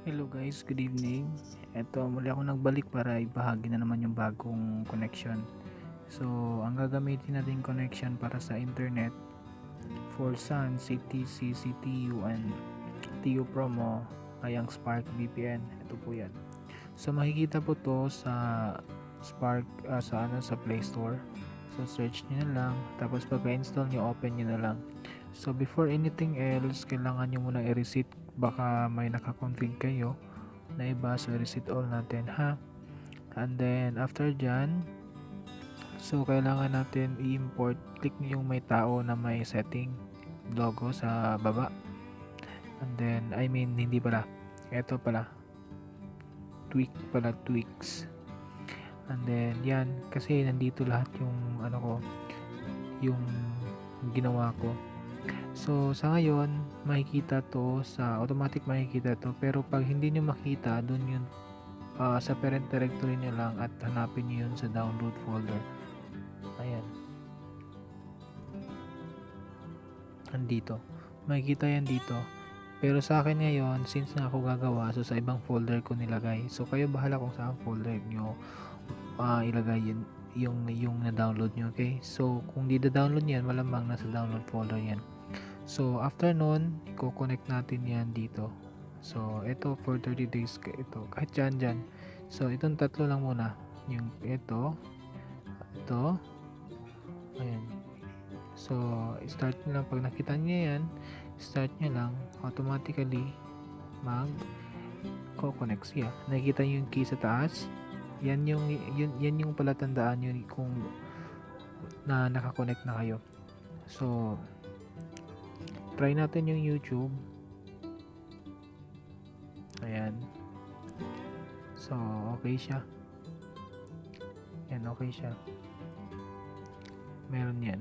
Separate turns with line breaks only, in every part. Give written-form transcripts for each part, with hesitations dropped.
Hello guys, good evening. Eto, muli ako nagbalik para ibahagi na naman yung bagong connection. So, ang gagamitin natin connection para sa internet for Sun, CTC, CTU, and TU Promo ay ang Spark VPN. Ito po yan. So, makikita po to sa Spark, sa Play Store. So, search nyo na lang. Tapos, pagka-install nyo, open nyo na lang. So, before anything else, kailangan nyo muna i-reset. Baka may nakakonfig kayo na iba. So, reset all natin ha. And then, after dyan, so, kailangan natin i-import. Click nyo yung may tao na may setting logo sa baba. And then, hindi pala. Ito pala. Tweaks. And then, yan. Kasi nandito lahat yung, yung ginawa ko. So, sa ngayon, automatic makikita to. Pero pag hindi nyo makita, dun yun, sa parent directory nyo lang at hanapin nyo yun sa download folder. Ayan. Andito. Makikita yan dito. Pero sa akin ngayon, since na ako gagawa, so sa ibang folder ko nilagay. So, kayo bahala kung saan folder nyo ilagay yun, yung na-download nyo, okay? So, kung di na-download yan, malamang nasa download folder yan. So, after nun, i-connect natin yan dito. So, ito for 30 days, ito, kahit dyan. So, itong tatlo lang muna. Yung ito, ayan. So, start nyo lang. Pag nakita nyo yan, start nyo lang, automatically, mag-connect siya. Nakikita nyo yung key sa taas. Yan yung palatandaan nyo kung na nakakonect na kayo. So, try natin yung YouTube. Ayan. So, okay siya. Yan, okay siya. Meron yan.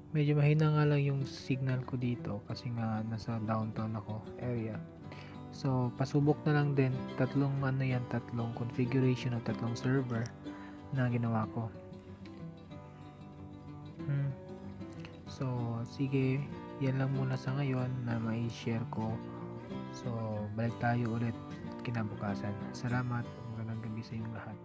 Medyo mahina nga lang yung signal ko dito kasi nga nasa downtown ako area. So, pasubok na lang din. Tatlong configuration ng tatlong server na ginawa ko. So, sige, yan lang muna sa ngayon na mai-share ko. So, balik tayo ulit kinabukasan. Salamat. Magandang gabi sa inyong lahat.